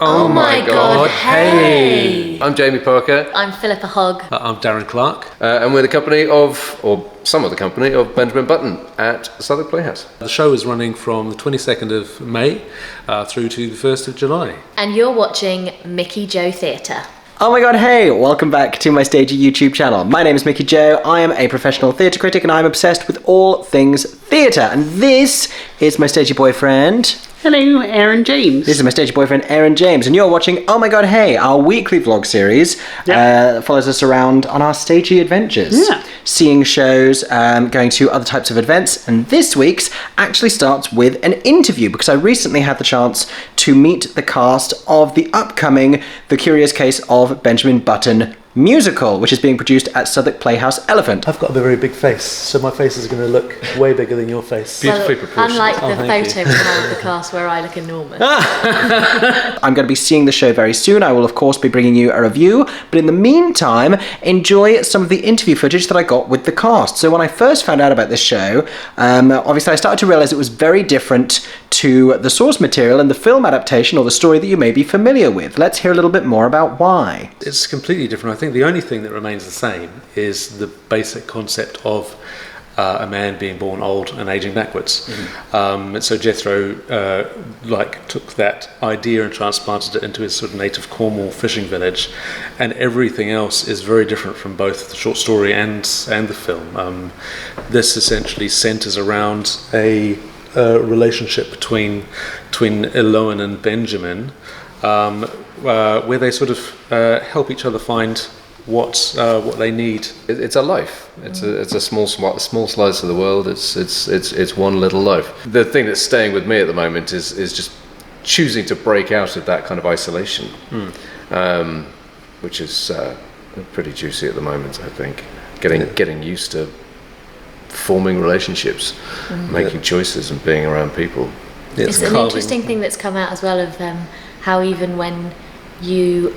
Oh my God, hey! I'm Jamie Parker. I'm Philippa Hogg. I'm Darren Clark. And we're the company of, or some of the company of Benjamin Button at Southwark Playhouse. The show is running from the 22nd of May through to the 1st of July. And you're watching Mickey Joe Theatre. Oh my God, hey! Welcome back to my Stagey YouTube channel. My name is Mickey Joe. I am a professional theatre critic and I'm obsessed with all things theatre. And this is my stagey boyfriend. Hello, Aeron James. This is my stagey boyfriend, Aeron James, and you're watching Oh My God, Hey, our weekly vlog series that follows us around on our stagey adventures. Yeah. Seeing shows, going to other types of events, and this week's actually starts with an interview because I recently had the chance to meet the cast of the upcoming The Curious Case of Benjamin Button musical, which is being produced at Southwark Playhouse Elephant. I've got a very big face, so my face is going to look way bigger than your face. Beautifully proportioned. Unlike the photo we have of the cast where I look enormous. I'm going to be seeing the show very soon. I will, of course, be bringing you a review. But in the meantime, enjoy some of the interview footage that I got with the cast. So when I first found out about this show, obviously I started to realise it was very different to the source material and the film adaptation or the story that you may be familiar with. Let's hear a little bit more about why. It's completely different. I think the only thing that remains the same is the basic concept of a man being born old and aging backwards. So Jethro took that idea and transplanted it into his sort of native Cornwall fishing village, and everything else is very different from both the short story and the film. This essentially centres around a relationship between Aeron and Benjamin, where they sort of help each other find what they need. It's a life. It's a small slice of the world. It's one little life. The thing that's staying with me at the moment is just choosing to break out of that kind of isolation, which is pretty juicy at the moment. I think getting used to forming relationships, making choices, and being around people. It's an interesting thing that's come out as well of how even when you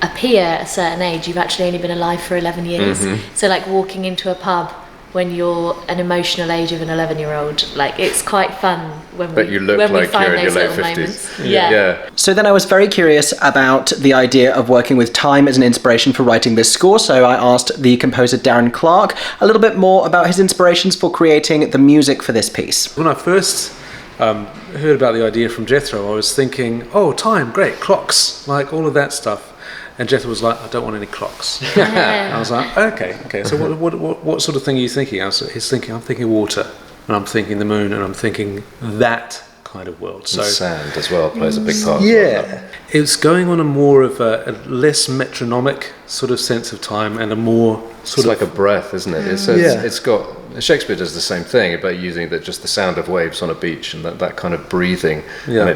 appear a certain age, you've actually only been alive for 11 years. So like walking into a pub when you're an emotional age of an 11-year-old, like it's quite fun when we find those little moments. Yeah. So then I was very curious about the idea of working with time as an inspiration for writing this score, so I asked the composer Darren Clark a little bit more about his inspirations for creating the music for this piece. When I first heard about the idea from Jethro, I was thinking, oh, time, great, clocks, like all of that stuff. And Jethro was like, I don't want any clocks. I was like, okay. So what sort of thing are you thinking? I'm thinking water, and I'm thinking the moon, and I'm thinking that kind of world. So and sand as well plays a big part. Yeah, it's going on a more of a less metronomic sort of sense of time, and a more sort of like a breath, isn't it? It's got. Shakespeare does the same thing about using just the sound of waves on a beach and that kind of breathing, and he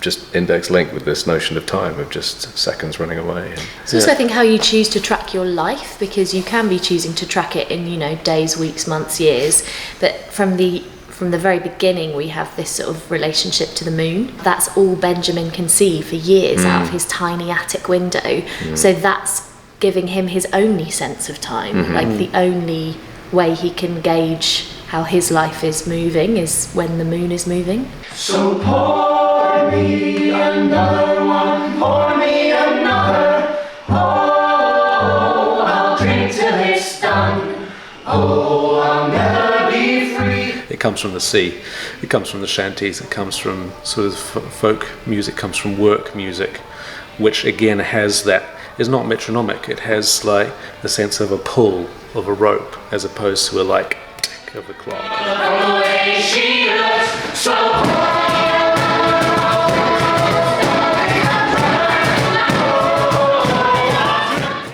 just index linked with this notion of time, of just seconds running away. It's also, I think, how you choose to track your life, because you can be choosing to track it in, days, weeks, months, years, but from the very beginning we have this sort of relationship to the moon. That's all Benjamin can see for years out of his tiny attic window. So that's giving him his only sense of time, like the only way he can gauge how his life is moving is when the moon is moving. So pour me another one, pour me another. Oh, I'll drink till it's done. Oh, I'll never be free. It comes from the sea, it comes from the shanties, it comes from sort of folk music, comes from work music, which again has that, is not metronomic, it has like the sense of a pull of a rope as opposed to a like tick of a clock. The way she looks so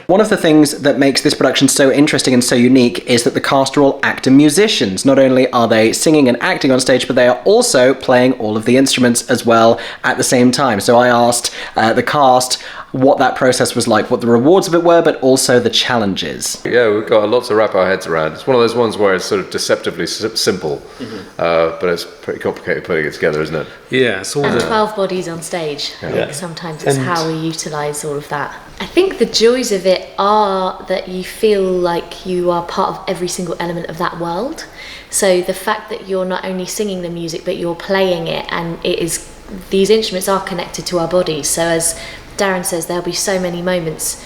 One of the things that makes this production so interesting and so unique is that the cast are all actor musicians. Not only are they singing and acting on stage, but they are also playing all of the instruments as well at the same time. So I asked the cast what that process was like, what the rewards of it were, but also the challenges. Yeah, we've got a lot to wrap our heads around. It's one of those ones where it's sort of deceptively simple, but it's pretty complicated putting it together, isn't it? Yeah, it's all and 12 bodies on stage. I think sometimes it's how we utilise all of that. I think the joys of it are that you feel like you are part of every single element of that world. So the fact that you're not only singing the music, but you're playing it, and it is these instruments are connected to our bodies. So as Darren says, there'll be so many moments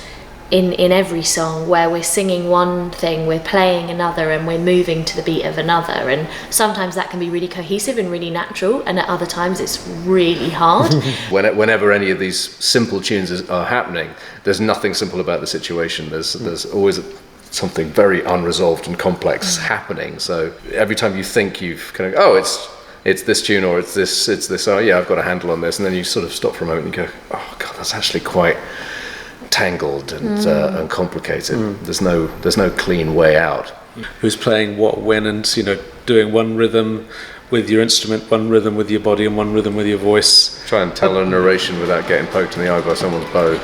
in every song where we're singing one thing, we're playing another, and we're moving to the beat of another. And sometimes that can be really cohesive and really natural, and at other times it's really hard. Whenever any of these simple tunes are happening, there's nothing simple about the situation. There's always something very unresolved and complex happening. So every time you think you've kind of, it's this tune, or it's this, oh yeah, I've got a handle on this, and then you sort of stop for a moment and you go, oh god, that's actually quite tangled and complicated. There's no clean way out. Who's playing what when, and doing one rhythm with your instrument, one rhythm with your body, and one rhythm with your voice. Try and tell a narration without getting poked in the eye by someone's bow.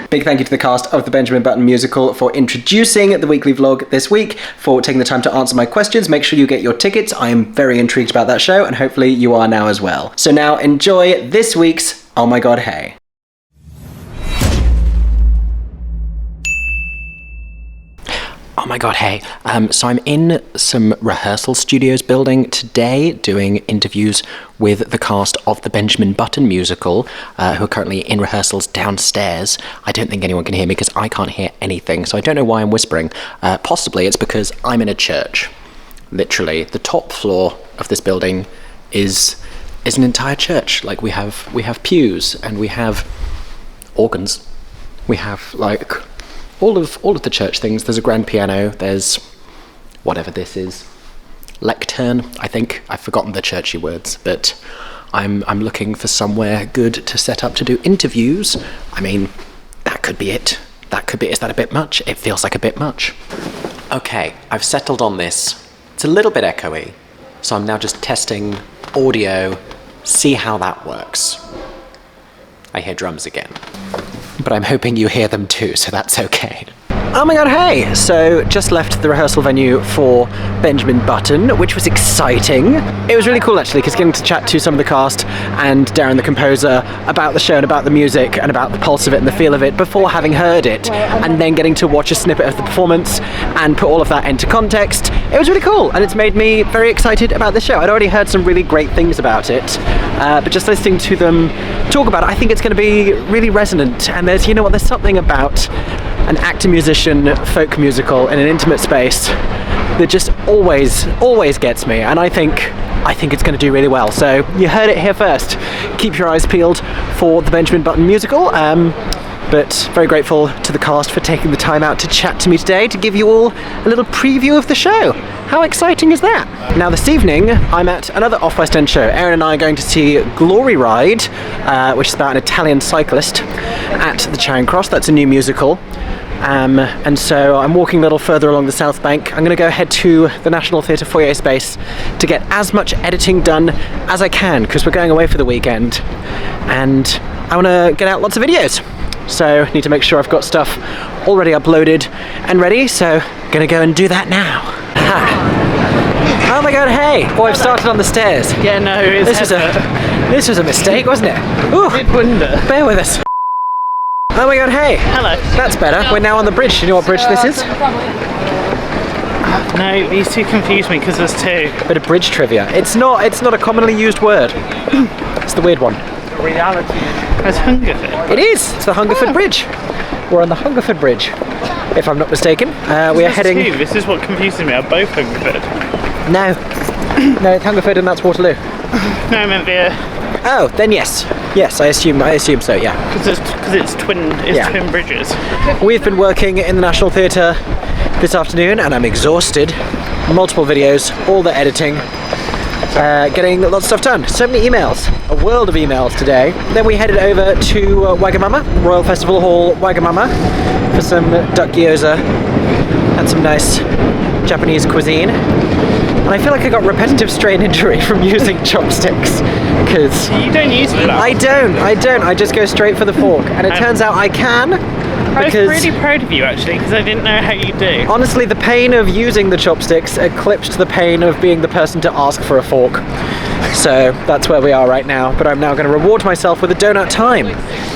Big thank you to the cast of the Benjamin Button musical for introducing the weekly vlog this week, for taking the time to answer my questions. Make sure you get your tickets. I am very intrigued about that show, and hopefully you are now as well. So now enjoy this week's Oh My God Hey. Oh my god, hey. So I'm in some rehearsal studios building today doing interviews with the cast of the Benjamin Button musical, who are currently in rehearsals downstairs. I don't think anyone can hear me because I can't hear anything, so I don't know why I'm whispering. Possibly it's because I'm in a church. Literally, the top floor of this building is an entire church. Like we have pews, and we have organs. We have like all of the church things. There's a grand piano, there's whatever this is, lectern, I think. I've forgotten the churchy words, but I'm looking for somewhere good to set up to do interviews. I mean, that could be it. Is that a bit much? It feels like a bit much. Okay, I've settled on this. It's a little bit echoey, so I'm now just testing audio, see how that works. I hear drums again, but I'm hoping you hear them too, so that's okay. Oh my god, hey! So, just left the rehearsal venue for Benjamin Button, which was exciting. It was really cool actually, because getting to chat to some of the cast and Darren the composer about the show and about the music and about the pulse of it and the feel of it before having heard it, and then getting to watch a snippet of the performance and put all of that into context. It was really cool, and it's made me very excited about this show. I'd already heard some really great things about it, but just listening to them talk about it, I think it's going to be really resonant. And there's something about an actor-musician folk musical in an intimate space that just always gets me, and I think it's going to do really well. So you heard it here first. Keep your eyes peeled for the Benjamin Button musical, but very grateful to the cast for taking the time out to chat to me today to give you all a little preview of the show. How exciting is that? Now this evening I'm at another Off West End show. Aeron and I are going to see Glory Ride, which is about an Italian cyclist, at the Charing Cross. That's a new musical. And so I'm walking a little further along the South Bank. I'm going to go ahead to the National Theatre foyer space to get as much editing done as I can, because we're going away for the weekend and I want to get out lots of videos. So I need to make sure I've got stuff already uploaded and ready, so I'm going to go and do that now. Aha. Oh my god, hey! Oh, I've started on the stairs. Yeah, no, This was a mistake, wasn't it? Ooh, Did wonder. bear with us. Oh my god, hey! Hello. That's better. We're now on the bridge. Do you know what bridge this is? No, these two confuse me because there's two. Bit of bridge trivia. It's not a commonly used word. It's the weird one. Reality. It's Hungerford. It is! It's the Hungerford Bridge. We're on the Hungerford Bridge, if I'm not mistaken. We are heading... Two. This is what confuses me. Are both Hungerford? No. No, it's Hungerford and that's Waterloo. No, I meant the... Oh, then yes. Yes, I assume so, yeah. Because it's twin bridges. We've been working in the National Theatre this afternoon and I'm exhausted. Multiple videos, all the editing, getting lots of stuff done. So many emails, a world of emails today. Then we headed over to Wagamama, Royal Festival Hall, Wagamama, for some duck gyoza and some nice Japanese cuisine. And I feel like I got repetitive strain injury from using chopsticks, because You don't use it. I don't. I just go straight for the fork, and it turns out I can. I was really proud of you actually, because I didn't know how you do. Honestly, the pain of using the chopsticks eclipsed the pain of being the person to ask for a fork. So that's where we are right now, but I'm now going to reward myself with a donut time.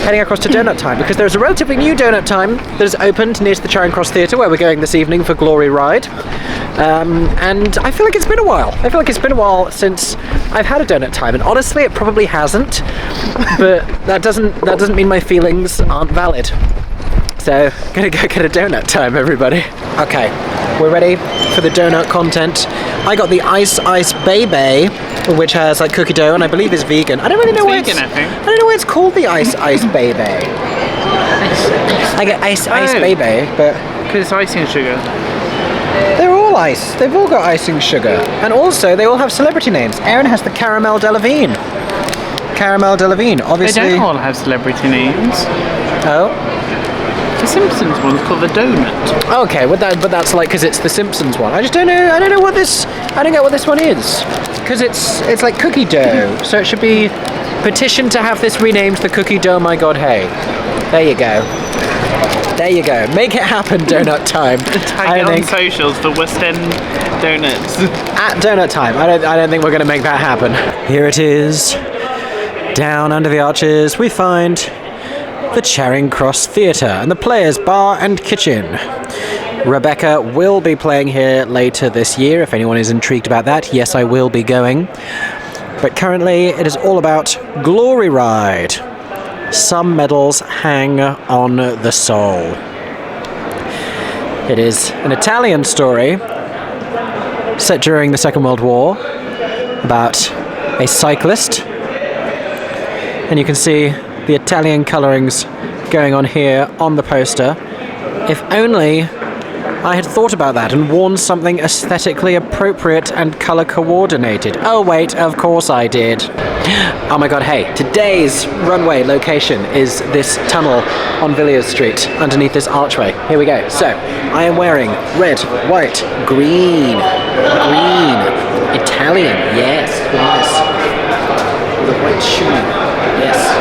Heading across to Donut Time, because there's a relatively new Donut Time that has opened near to the Charing Cross Theatre, where we're going this evening for Glory Ride. And I feel like it's been a while. I feel like it's been a while since I've had a Donut Time, and honestly, it probably hasn't. But that doesn't mean my feelings aren't valid. So, gonna go get a Donut Time, everybody. Okay, we're ready for the donut content. I got the Ice Baby, which has like cookie dough, and I believe is vegan. I don't really know why it's. I don't know why it's called the Ice Baby. I get Ice Baby, but because it's icing sugar. they're all ice. They've all got icing sugar, and also they all have celebrity names. Aeron has the Caramel Delevingne. Caramel Delevingne, obviously. They don't all have celebrity names. Oh. The Simpsons one's called the Donut. Okay, but that's like because it's the Simpsons one. I just don't know. I don't know what this. I don't get what this one is. Because it's like cookie dough, so it should be petition to have this renamed the Cookie Dough My God Hey. There you go. There you go. Make it happen, Donut Time. Tag it on socials, the West End Donuts. At Donut Time. I don't think we're going to make that happen. Here it is. Down under the arches, we find the Charing Cross Theatre and the Players Bar and Kitchen. Rebecca will be playing here later this year, if anyone is intrigued about that. Yes, I will be going. But currently, it is all about Glory Ride. Some medals hang on the soul. It is an Italian story set during the Second World War about a cyclist. And you can see the Italian colourings going on here on the poster. If only I had thought about that and worn something aesthetically appropriate and colour coordinated. Oh wait, of course I did. Oh my god, hey, today's runway location is this tunnel on Villiers Street underneath this archway. Here we go. So, I am wearing red, white, green, Italian, yes, with a white shoe. Yes.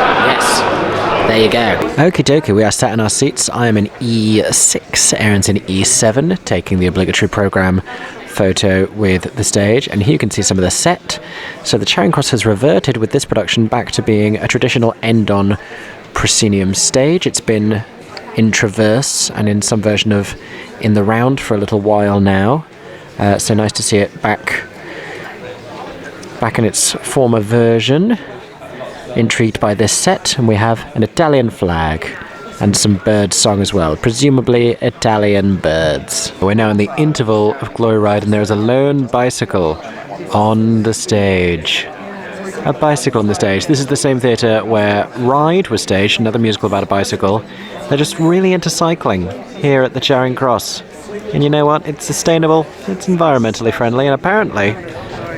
There you go. Okie dokie, we are sat in our seats. I am in E6, Aeron's in E7, taking the obligatory programme photo with the stage. And here you can see some of the set. So the Charing Cross has reverted with this production back to being a traditional end-on proscenium stage. It's been in traverse and in some version of in the round for a little while now. So nice to see it back in its former version. Intrigued by this set, and we have an Italian flag and some bird song as well, presumably Italian birds. We're now in the interval of Glory Ride, and there is a lone bicycle on the stage. A bicycle on the stage. This is the same theatre where Ride was staged, another musical about a bicycle. They're just really into cycling here at the Charing Cross. And you know what? It's sustainable, it's environmentally friendly, and apparently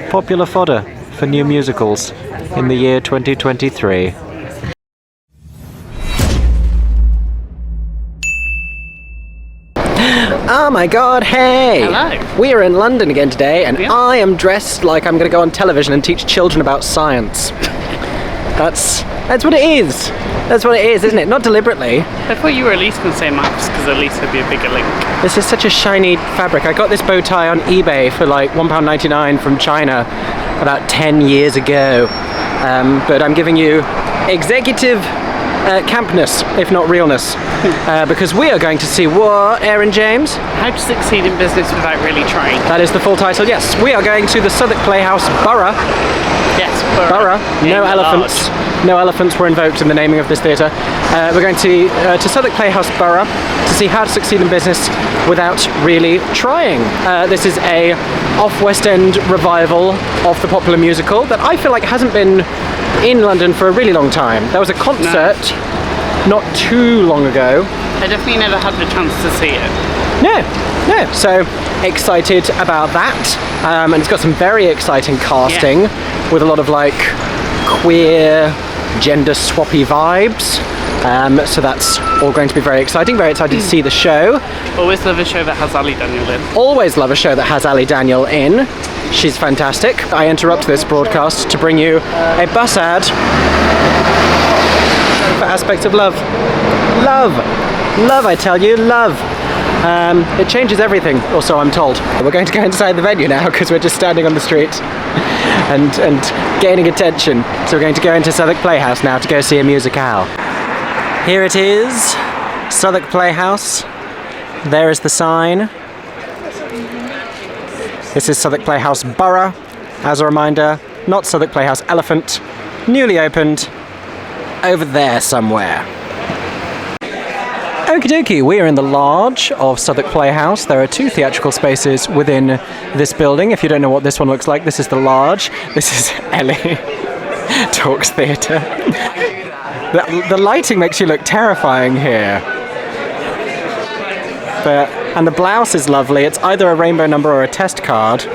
popular fodder for new musicals in the year 2023. Oh my god, hey! Hello. We are in London again today, and I am dressed like I'm going to go on television and teach children about science. That's what it is. That's what it is, isn't it? Not deliberately. I thought you were at least going to say maths, because at least there'd be a bigger link. This is such a shiny fabric. I got this bow tie on eBay for like £1.99 from China about 10 years ago. But I'm giving you executive campness, if not realness, because we are going to see what, Aeron James? How to succeed in business without really trying. That is the full title, yes. We are going to the Southwark Playhouse Borough. Yes, Borough. No elephants. No elephants were invoked in the naming of this theatre. We're going to Southwark Playhouse Borough to see how to succeed in business without really trying. This is a off-West End revival of the popular musical that I feel like hasn't been in London for a really long time. There was a concert not too long ago. I definitely never had the chance to see it. No. So excited about that. And it's got some very exciting casting with a lot of like queer, gender swappy vibes. So that's all going to be very exciting. Very excited to see the show. Always love a show that has Ali Daniel in. Always love a show that has Ali Daniel in. She's fantastic. I interrupt this broadcast to bring you a bus ad for Aspects of Love. Love! Love, I tell you, love. It changes everything, or so I'm told. We're going to go inside the venue now because we're just standing on the street and gaining attention. So we're going to go into Southwark Playhouse now to go see a musicale. Here it is, Southwark Playhouse. There is the sign. This is Southwark Playhouse Borough. As a reminder, not Southwark Playhouse Elephant. Newly opened over there somewhere. Okie dokie, we are in the large of Southwark Playhouse. There are 2 theatrical spaces within this building. If you don't know what this one looks like, this is the large. This is Ellie Talks Theatre. The lighting makes you look terrifying here. And the blouse is lovely. It's either a rainbow number or a test card.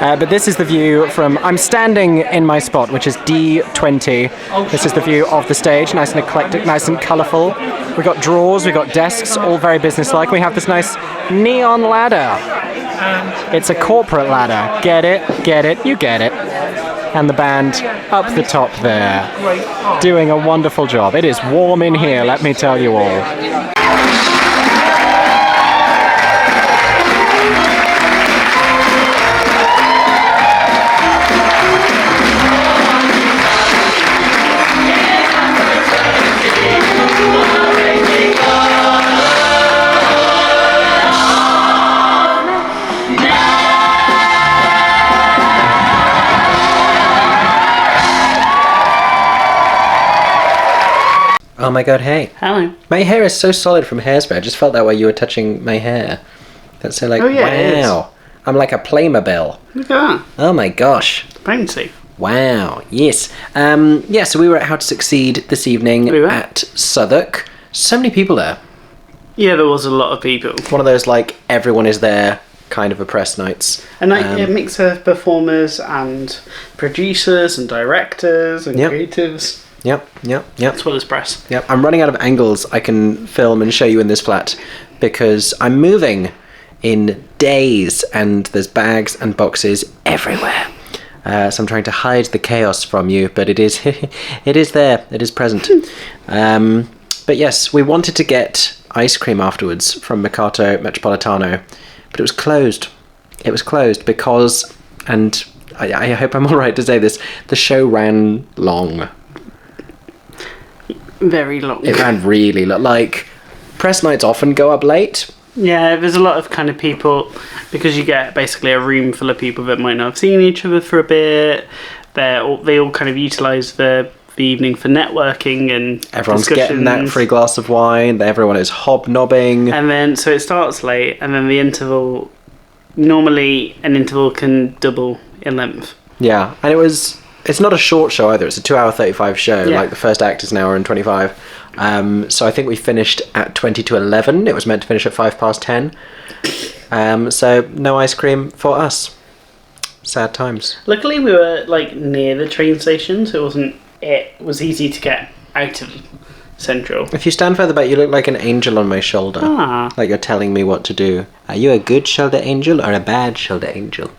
But this is the view from... I'm standing in my spot, which is D20. This is the view of the stage, nice and eclectic, nice and colourful. We've got drawers, we've got desks, all very businesslike. We have this nice neon ladder. It's a corporate ladder. Get it, you get it. And the band up the top there, doing a wonderful job. It is warm in here, let me tell you all. Oh my god, hey. Hello. My hair is so solid from hairspray. I just felt that way you were touching my hair. That's so like, oh, yeah, wow. I'm like a Playmobil. Look at that. Oh my gosh. Fancy. Wow, yes. So we were at How to Succeed this evening at Southwark. So many people there. Yeah, there was a lot of people. One of those like everyone is there kind of a press nights. And like a mix of performers and producers and directors and creatives. Yep. As well as press. Yep, I'm running out of angles I can film and show you in this flat because I'm moving in days and there's bags and boxes everywhere. So I'm trying to hide the chaos from you, but it is it is there, it is present. But yes, we wanted to get ice cream afterwards from Mercato Metropolitano, but it was closed. It was closed because, and I hope I'm all right to say this, the show ran long. Very long. It ran really long. Like, press nights often go up late. Yeah, there's a lot of kind of people, because you get basically a room full of people that might not have seen each other for a bit. They all kind of utilise the evening for networking and everyone's getting that free glass of wine. Everyone is hobnobbing. And then, so it starts late, and then the interval, normally an interval can double in length. Yeah, and it's not a short show either. It's a 2-hour 35 show. Yeah. Like the first act is an hour and 25. So I think we finished at 20 to 11. It was meant to finish at 10:05. So no ice cream for us. Sad times. Luckily we were like near the train station, so it was easy to get out of Central. If you stand further back, you look like an angel on my shoulder. Ah. Like you're telling me what to do. Are you a good shoulder angel or a bad shoulder angel?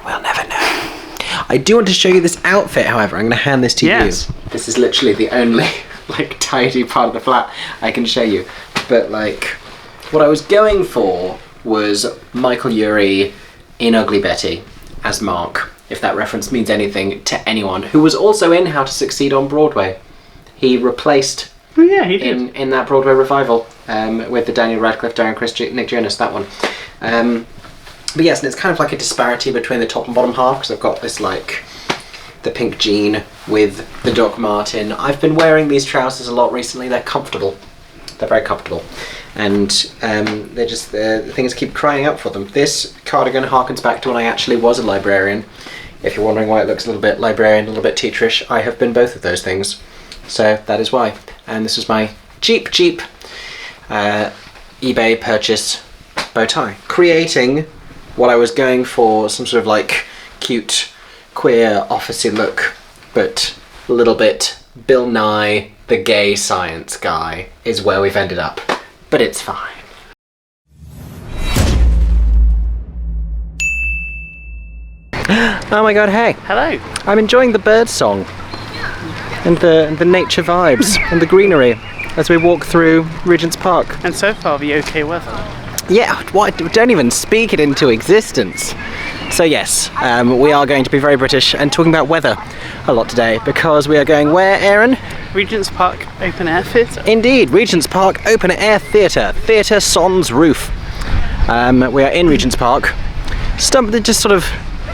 We'll never know. I do want to show you this outfit, however. I'm going to hand this to you. This is literally the only like tidy part of the flat I can show you. But like, what I was going for was Michael Urie in Ugly Betty as Mark, if that reference means anything to anyone, who was also in How to Succeed on Broadway. He replaced he did. in that Broadway revival with the Daniel Radcliffe, Darren Criss, Nick Jonas, that one. But yes, and it's kind of like a disparity between the top and bottom half, because I've got this like the pink jean with the Doc Marten. I've been wearing these trousers a lot recently. They're comfortable. They're very comfortable. And they're just, things keep crying out for them. This cardigan harkens back to when I actually was a librarian. If you're wondering why it looks a little bit librarian, a little bit teacherish, I have been both of those things. So that is why. And this was my cheap eBay purchase bow tie. Creating what I was going for, some sort of like cute, queer, officey look, but a little bit Bill Nye, the gay science guy, is where we've ended up. But it's fine. Oh my god, hey. Hello. I'm enjoying the bird song. and the nature vibes and the greenery as we walk through Regent's Park. And so far, the okay weather. Yeah, don't even speak it into existence. So yes, we are going to be very British and talking about weather a lot today, because we are going where, Aeron? Regent's Park Open Air Theatre. Indeed, Regent's Park Open Air Theatre, Theatre Sans Roof. We are in Regent's Park, just sort of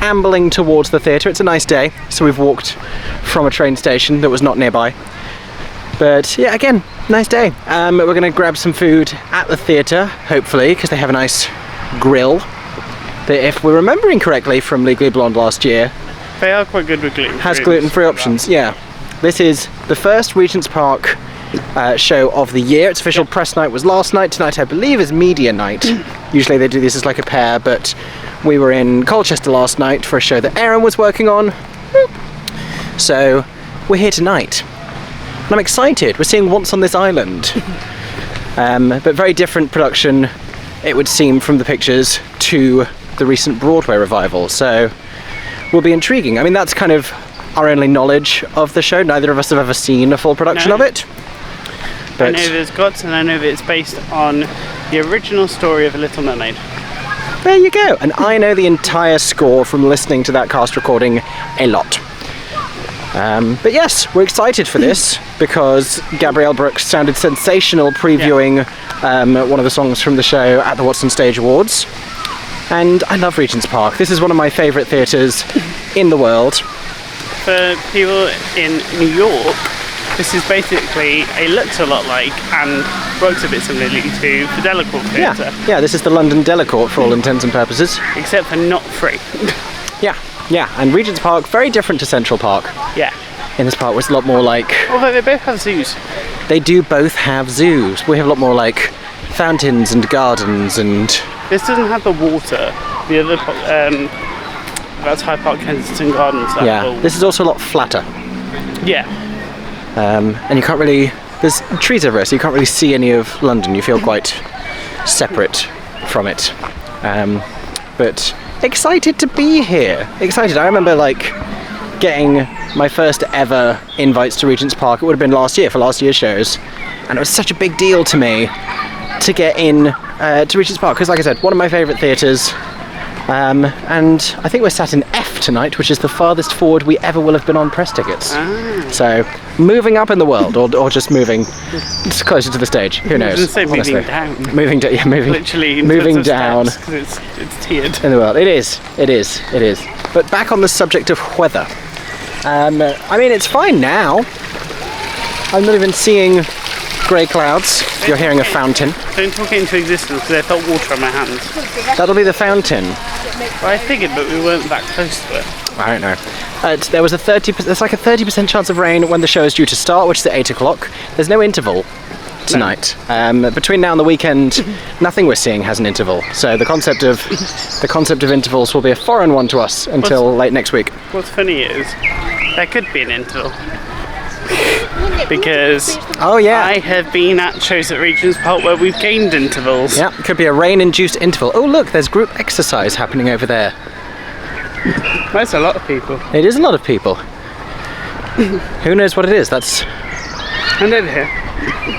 ambling towards the theatre. It's a nice day, so we've walked from a train station that was not nearby. But yeah, again, nice day. We're going to grab some food at the theatre, hopefully, because they have a nice grill that, if we're remembering correctly from Legally Blonde last year, they are quite good with gluten-free. Has gluten-free options, yeah. This is the first Regent's Park show of the year. Its official press night was last night. Tonight, I believe, is media night. Usually they do this as like a pair, but we were in Colchester last night for a show that Aeron was working on. So we're here tonight. And I'm excited. We're seeing Once on This Island. But very different production, it would seem, from the pictures to the recent Broadway revival. So will be intriguing. I mean, that's kind of our only knowledge of the show. Neither of us have ever seen a full production of it. But I know there's gods, and I know that it's based on the original story of A Little Mermaid. There you go. And I know the entire score from listening to that cast recording a lot. But yes, we're excited for this because Gabrielle Brooks sounded sensational previewing one of the songs from the show at the Watson Stage Awards. And I love Regent's Park. This is one of my favourite theatres in the world. For people in New York, this is basically, it looks a lot like and works a bit similarly to the Delacourt Theatre. Yeah, this is the London Delacourt for all intents and purposes. Except for not free. Yeah, and Regent's Park, very different to Central Park. Yeah. In this park was a lot more like... Although they both have zoos. They do both have zoos. We have a lot more like fountains and gardens and... This doesn't have the water. The other, that's Hyde Park Kensington Gardens. This is also a lot flatter. Yeah. And you can't really... There's trees everywhere, so you can't really see any of London. You feel quite separate from it. But excited to be here. Excited. I remember like getting my first ever invites to Regent's Park. It would have been last year for last year's shows, and it was such a big deal to me to get in to Regent's Park because, like I said, one of my favourite theatres. And I think we're sat in F tonight, which is the farthest forward we ever will have been on press tickets. So moving up in the world, or just moving closer to the stage. Who knows? I was going to say moving down. Moving literally moving down. Because it's tiered in the world. It is. But back on the subject of weather. I mean, it's fine now. I'm not even seeing grey clouds. You're hearing a fountain. Don't talk it into existence because I felt water on my hands. That'll be the fountain. Well, I figured, but we weren't that close to it. I don't know. There was there's like a 30% chance of rain when the show is due to start, which is at 8 o'clock. There's no interval tonight. No. Between now and the weekend, nothing we're seeing has an interval. So the concept of intervals will be a foreign one to us until late next week. What's funny is there could be an interval. Because I have been at shows at Regent's Park where we've gained intervals. Yeah, it could be a rain-induced interval. Oh look, there's group exercise happening over there. That's a lot of people. It is a lot of people. Who knows what it is? That's... And over here.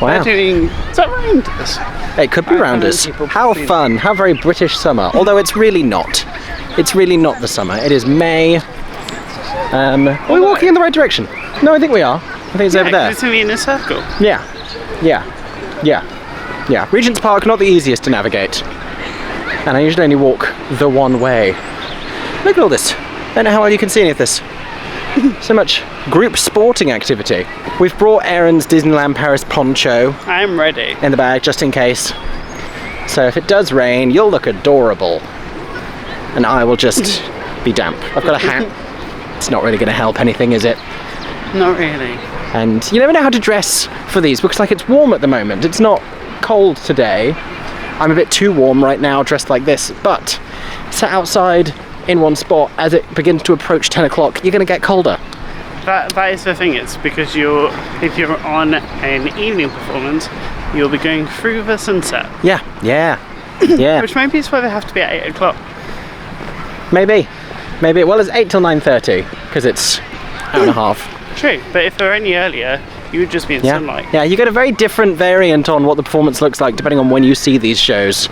Wow. Is that rounders? It could be rounders. How fun. How very British summer. Although it's really not. It's really not the summer. It is May. Are we walking in the right direction? No, I think we are. I think it's over there. It's in a circle. Yeah. Regent's Park, not the easiest to navigate. And I usually only walk the one way. Look at all this. I don't know how well you can see any of this. So much group sporting activity. We've brought Aeron's Disneyland Paris poncho. I'm ready. In the bag, just in case. So if it does rain, you'll look adorable. And I will just be damp. I've got a hat. It's not really going to help anything, is it? Not really. And you never know how to dress for these because like it's warm at the moment. It's not cold today. I'm a bit too warm right now dressed like this, but sat outside in one spot as it begins to approach 10 o'clock, you're going to get colder. That is the thing, it's because if you're on an evening performance, you'll be going through the sunset. Yeah. Which maybe is why they have to be at 8 o'clock. Maybe. Well, it's 8 till 9:30 because it's hour and a half. True, but if they're any earlier, you would just be in sunlight. Yeah, you get a very different variant on what the performance looks like depending on when you see these shows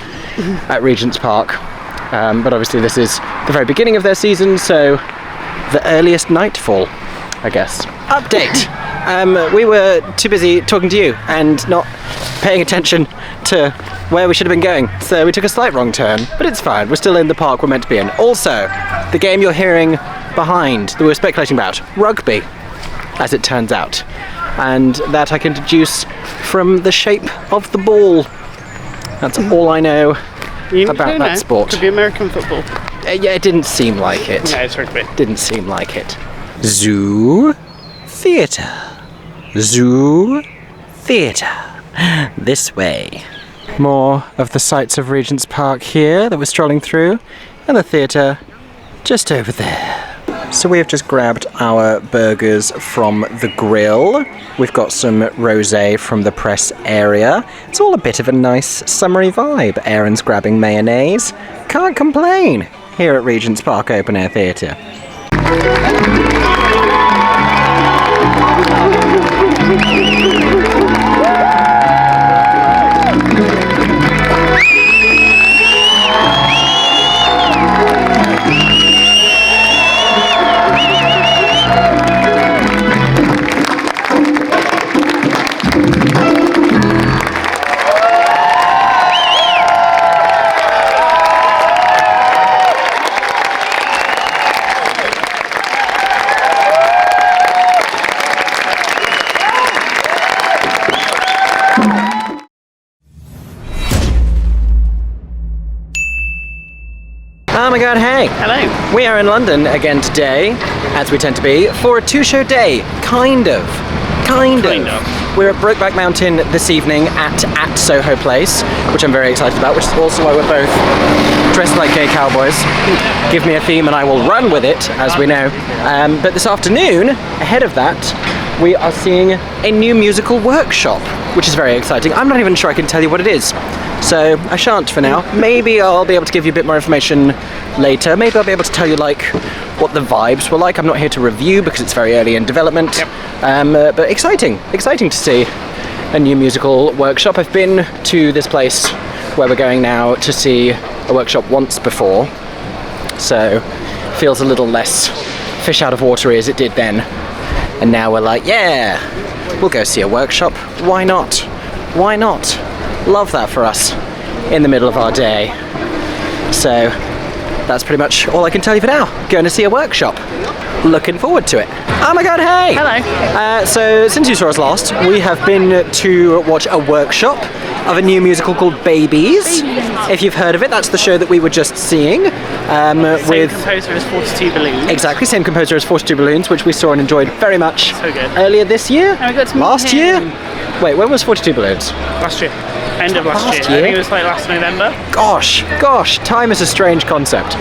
at Regent's Park. But obviously this is the very beginning of their season, so the earliest nightfall, I guess. Update! We were too busy talking to you and not paying attention to where we should have been going, so we took a slight wrong turn, but it's fine, we're still in the park we're meant to be in. Also, the game you're hearing behind that we were speculating about, rugby, as it turns out, and that I can deduce from the shape of the ball. That's all I know about that sport. Could be American football. Yeah, it didn't seem like it. No, it's rugby. Didn't seem like it. Zoo theatre. Zoo theatre. This way. More of the sights of Regent's Park here that we're strolling through, and the theatre just over there. So we have just grabbed our burgers from the grill. We've got some rosé from the press area. It's all a bit of a nice summery vibe. Aeron's grabbing mayonnaise. Can't complain here at Regent's Park Open Air Theatre. Oh my god, hey! Hello. We are in London again today, as we tend to be, for a two-show day. Kind of. We're at Brokeback Mountain this evening at Soho Place, which I'm very excited about, which is also why we're both dressed like gay cowboys. Give me a theme and I will run with it, as we know. But this afternoon, ahead of that, we are seeing a new musical workshop, which is very exciting. I'm not even sure I can tell you what it is, so I shan't for now. Maybe I'll be able to give you a bit more information later. Maybe I'll be able to tell you like what the vibes were like. I'm not here to review because it's very early in development. Yep. But exciting to see a new musical workshop. I've been to this place where we're going now to see a workshop once before, so feels a little less fish out of watery as it did then. And now we're like, yeah, we'll go see a workshop. Why not? Why not? Love that for us in the middle of our day. So that's pretty much all I can tell you for now. Going to see a workshop. Looking forward to it. Oh my god, hey! Hello. So since you saw us last, we have been to watch a workshop of a new musical called Babies. If you've heard of it, that's the show that we were just seeing. Same composer as 42 Balloons. Exactly, same composer as 42 Balloons, which we saw and enjoyed very much So good. earlier this year. And we got to meet last him. year? Wait, when was 42 Balloons? Last year. End of last year. I think it was like last November. Gosh, time is a strange concept.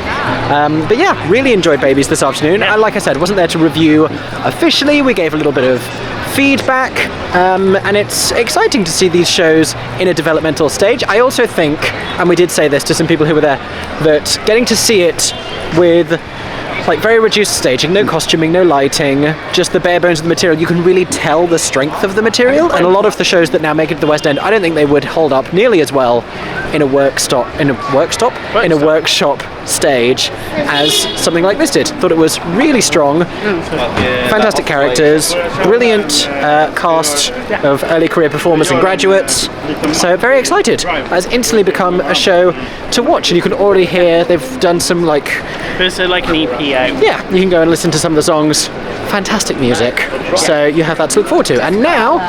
But yeah, really enjoyed Babies this afternoon. Yeah. And like I said, wasn't there to review officially. We gave a little bit of feedback, and it's exciting to see these shows in a developmental stage. I also think, and we did say this to some people who were there, that getting to see it with like very reduced staging, no costuming, no lighting, just the bare bones of the material, you can really tell the strength of the material. And a lot of the shows that now make it to the West End, I don't think they would hold up nearly as well in a workshop stage as something like this did. Thought it was really strong, fantastic characters, brilliant cast of early career performers and graduates. So very excited. Has instantly become a show to watch, and you can already hear they've done some like There's like an EP out. yeah, you can go and listen to some of the songs. Fantastic music. So you have that to look forward to. And now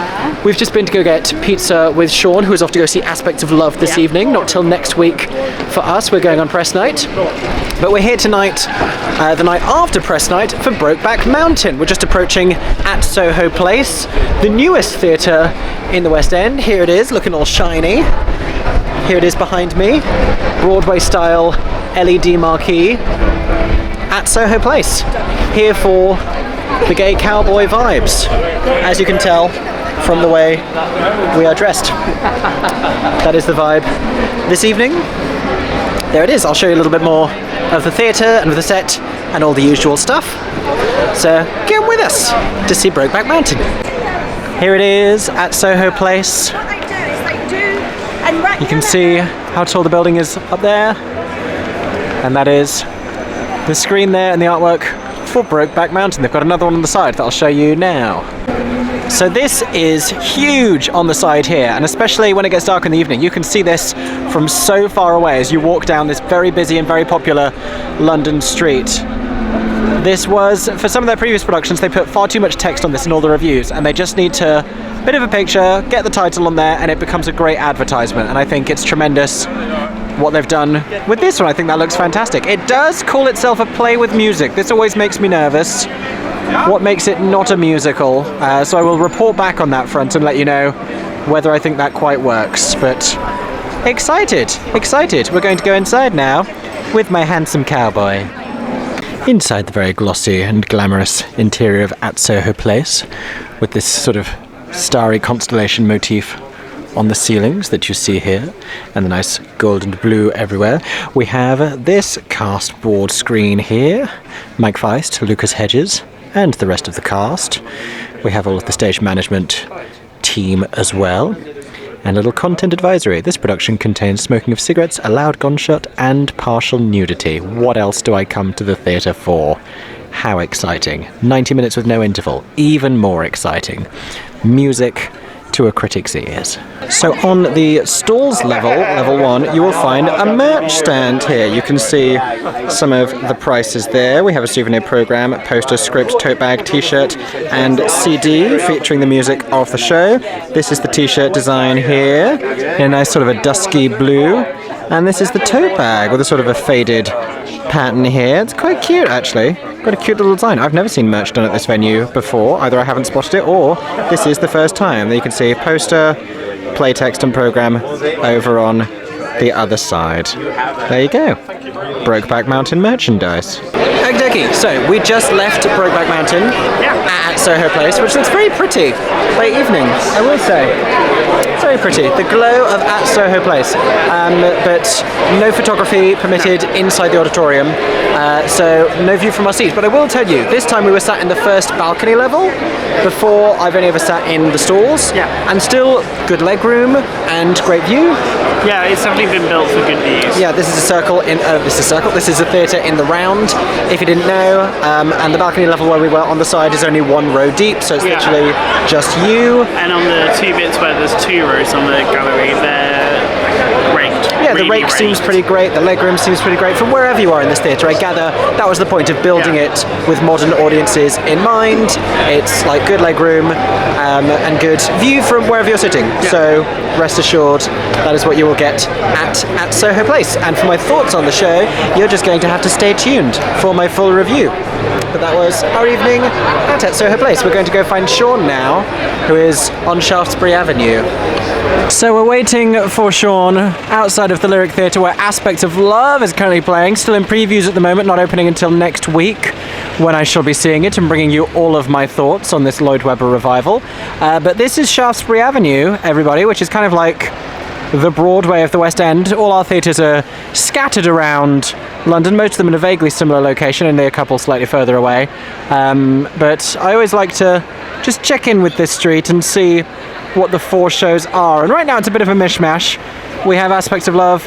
we've just been to go get pizza with Sean, who is off to go see Aspects of Love this evening. Not till next week for us. We're going on press night. But we're here tonight, the night after press night, for Brokeback Mountain. We're just approaching at Soho Place, the newest theatre in the West End. Here it is, looking all shiny. Here it is behind me, Broadway-style LED marquee at Soho Place. Here for the gay cowboy vibes, as you can tell from the way we are dressed. That is the vibe this evening. There it is. I'll show you a little bit more of the theatre and of the set and all the usual stuff. So get with us to see Brokeback Mountain. Here it is at Soho Place. You can see how tall the building is up there, and that is the screen there and the artwork for Brokeback Mountain. They've got another one on the side that I'll show you now. So this is huge on the side here, and especially when it gets dark in the evening, you can see this from so far away as you walk down this very busy and very popular London street. This was, for some of their previous productions, they put far too much text on this in all the reviews, and they just need to, bit of a picture, get the title on there, and it becomes a great advertisement. And I think it's tremendous what they've done with this one. I think that looks fantastic. It does call itself a play with music. This always makes me nervous. What makes it not a musical? So I will report back on that front and let you know whether I think that quite works. But excited. We're going to go inside now with my handsome cowboy. Inside the very glossy and glamorous interior of At Soho Place, with this sort of starry constellation motif on the ceilings that you see here, and the nice gold and blue everywhere, we have this cast board screen here. Mike Feist, Lucas Hedges, and the rest of the cast. We have all of the stage management team as well. And a little content advisory. This production contains smoking of cigarettes, a loud gunshot, and partial nudity. What else do I come to the theatre for? How exciting. 90 minutes with no interval. Even more exciting. Music to a critic's ears. So on the stalls level 1, you will find a merch stand here. You can see some of the prices there. We have a souvenir program, poster, script, tote bag, t-shirt, and CD featuring the music of the show. This is the t-shirt design here, in a nice sort of a dusky blue. And this is the tote bag with a sort of a faded pattern here. It's quite cute, actually. Got a cute little design. I've never seen merch done at this venue before. Either I haven't spotted it, or this is the first time. There you can see poster, play text and program over on the other side. There you go. Brokeback Mountain merchandise. Okey-dokey. So we just left Brokeback Mountain at Soho Place, which looks very pretty. Late evening, I will say. Very pretty. The glow of At Soho Place. But no photography permitted inside the auditorium, so no view from our seats. But I will tell you, this time we were sat in the first balcony level. Before, I've only ever sat in the stalls. Yeah. And still good leg room and great view. Yeah, it's definitely been built for good views. Yeah, this is a circle in. This is a theatre in the round. If you didn't know, and the balcony level where we were on the side is only 1 row deep, so it's literally just you. And on the 2 bits where there's 2 rows on the gallery, they're raked. Yeah, the rake seems pretty great. The legroom seems pretty great. From wherever you are in this theatre, I gather that was the point of building it with modern audiences in mind. It's like good legroom and good view from wherever you're sitting. Yeah. So rest assured, that is what you will get at Soho Place. And for my thoughts on the show, you're just going to have to stay tuned for my full review. But that was our evening at Soho Place. We're going to go find Sean now, who is on Shaftesbury Avenue. So we're waiting for Sean outside of the Lyric Theatre, where Aspects of Love is currently playing, still in previews at the moment, not opening until next week, when I shall be seeing it and bringing you all of my thoughts on this Lloyd Webber revival. But this is Shaftesbury Avenue, everybody, which is kind of like the Broadway of the West End. All our theatres are scattered around London, most of them in a vaguely similar location, only a couple slightly further away. But I always like to just check in with this street and see what the 4 shows are. And right now it's a bit of a mishmash. We have Aspects of Love,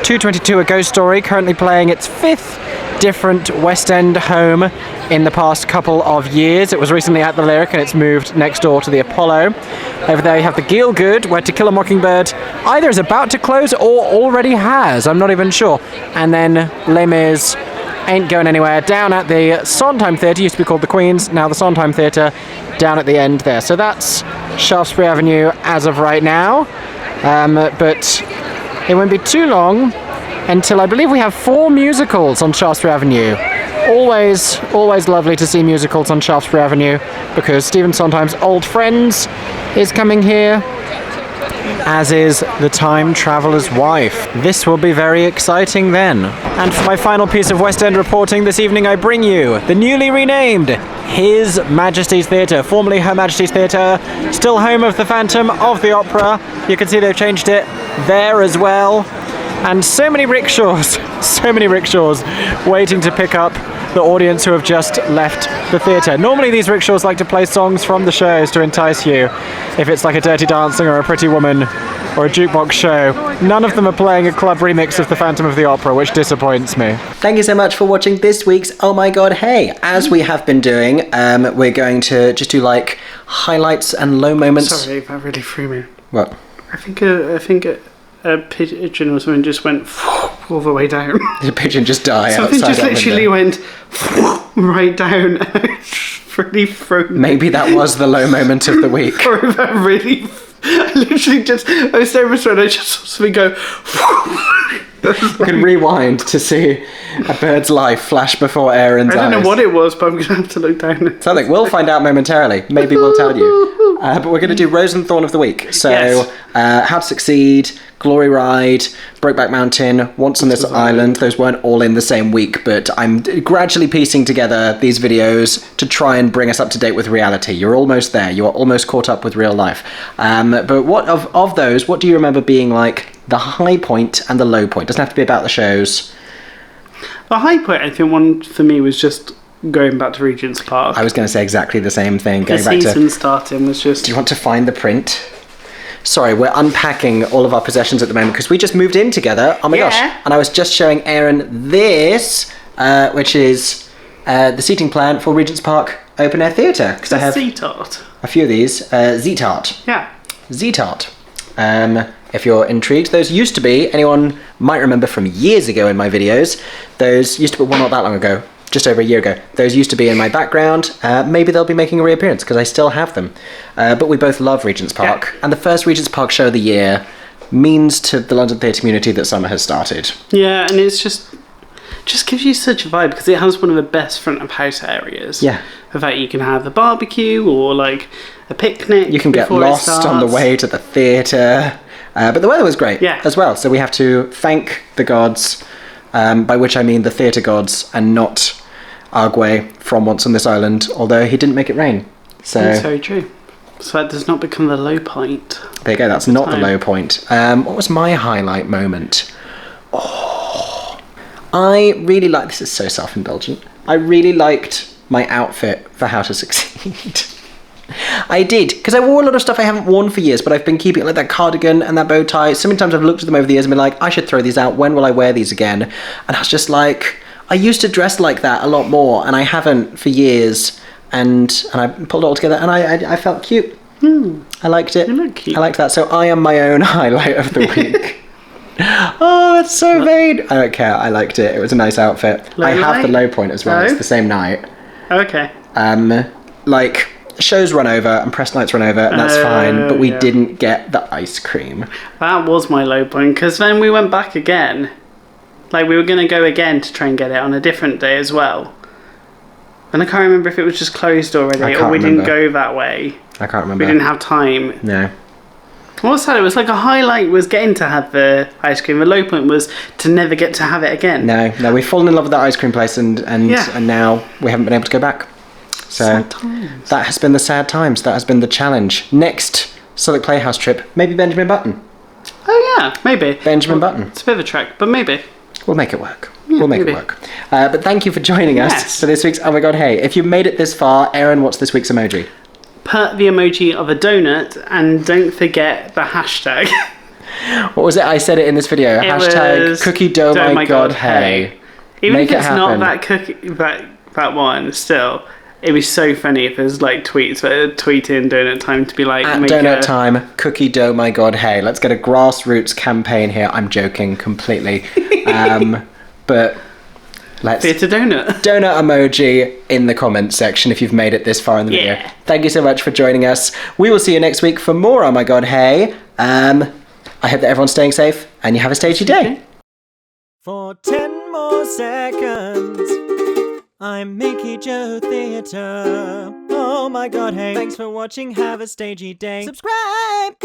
222 A Ghost Story, currently playing its 5th different West End home in the past couple of years. It was recently at the Lyric and it's moved next door to the Apollo. Over there you have the Gielgud, where To Kill a Mockingbird either is about to close or already has, I'm not even sure. And then Les Mis ain't going anywhere, down at the Sondheim Theatre, used to be called the Queen's, now the Sondheim Theatre, down at the end there. So that's Shaftesbury Avenue as of right now, but it won't be too long until I believe we have 4 musicals on Shaftesbury Avenue. Always lovely to see musicals on Shaftesbury Avenue, because Stephen Sondheim's Old Friends is coming here, as is The Time Traveller's Wife. This will be very exciting then. And for my final piece of West End reporting this evening, I bring you the newly renamed His Majesty's Theatre, formerly Her Majesty's Theatre, still home of the Phantom of the Opera. You can see they've changed it there as well. And so many rickshaws waiting to pick up the audience who have just left the theatre. Normally these rickshaws like to play songs from the shows to entice you, if it's like a Dirty Dancing or a Pretty Woman or a jukebox show. None of them are playing a club remix of the Phantom of the Opera, which disappoints me. Thank you so much for watching this week's Oh My God Hey. As we have been doing, we're going to just do like highlights and low moments. Sorry, that really threw me. What? I think a pigeon or something just went all the way down. Did a pigeon just die Something outside just that literally window? went right down. Really threw me. Maybe that was the low moment of the week. Sorry, that really... I literally just... I was so frustrated, I just saw something go... You can rewind to see a bird's life flash before Aeron's eyes. I don't know what it was, but I'm going to have to look down. Something. We'll find out momentarily. Maybe we'll tell you. But we're going to do Rose and Thorn of the Week. So, Yes. How to Succeed, Glory Ride, Brokeback Mountain, Once on This Island. Those weren't all in the same week, but I'm gradually piecing together these videos to try and bring us up to date with reality. You're almost there. You are almost caught up with real life. But what of those, what do you remember being like the high point and the low point? Doesn't have to be about the shows. The high point, I think one for me was just going back to Regent's Park. I was going to say exactly the same thing. The season starting was just... Do you want to find the print? Sorry, we're unpacking all of our possessions at the moment because we just moved in together. Oh my gosh. And I was just showing Aeron this, which is the seating plan for Regent's Park Open Air Theatre. Because I have Z-Tart. a few of these. Z-Tart. Yeah. Z-Tart. If you're intrigued, those used to be, anyone might remember from years ago in my videos, those used to be, well, not that long ago, just over a year ago, those used to be in my background. Maybe they'll be making a reappearance because I still have them. But we both love Regent's Park. Yeah. And the first Regent's Park show of the year means to the London theatre community that summer has started. Yeah, and it's just gives you such a vibe because it has one of the best front of house areas. Yeah. In fact, you can have a barbecue or like a picnic. You can get before it lost on the starts. way to the theatre. But the weather was great as well. So we have to thank the gods, by which I mean the theatre gods and not Argue from Once on This Island, although he didn't make it rain. So that's very true. So that does not become the low point. There you go, that's not the low point. What was my highlight moment? Oh, I really like, this is so self-indulgent, I really liked my outfit for How to Succeed. I did, because I wore a lot of stuff I haven't worn for years, but I've been keeping like that cardigan and that bow tie. So many times I've looked at them over the years and been like, I should throw these out, when will I wear these again? And I was just like, I used to dress like that a lot more, and I haven't for years, and I pulled it all together, and I felt cute. I liked it. You look cute. I liked that, so I am my own highlight of the week. Oh, that's so vain. I don't care, I liked it. It was a nice outfit. Low I have light? the low point as well. Low? It's the same night. Okay. Like, shows run over and press nights run over, and that's fine, but we yeah. didn't get the ice cream. That was my low point because then we went back again. Like we were going to go again to try and get it on a different day as well. And I can't remember if it was just closed already or we didn't go that way. I can't remember. We didn't have time. No. What was that? It was like a highlight was getting to have the ice cream. The low point was to never get to have it again. No, we've fallen in love with that ice cream place and now we haven't been able to go back. So Sad times. that has been the sad times. That has been the challenge. Next Southwark Playhouse trip, maybe Benjamin Button. Oh yeah, maybe. Benjamin Button. It's a bit of a trek, but maybe. We'll make it work. Yeah, we'll make maybe. it work. But thank you for joining us Yes. for this week's Oh My God Hey. If you've made it this far, Aeron, what's this week's emoji? Put the emoji of a donut and don't forget the hashtag. What was it? I said it in this video. It Hashtag was cookie dough my god hey. Even Make if it it's not happen. that cookie, that one, still, it'd be so funny if there's like tweets, tweet in donut time to be like, At make donut a, time, cookie dough my god hey. Let's get a grassroots campaign here. I'm joking completely. But let's theatre donut. donut emoji in the comments section if you've made it this far in the video. Thank you so much for joining us. We will see you next week for more Oh My God Hey. I hope that everyone's staying safe and you have a stagey day. For 10 more seconds, I'm Mickey Joe Theatre. Oh my god, hey. Thanks for watching, have a stagey day. Subscribe!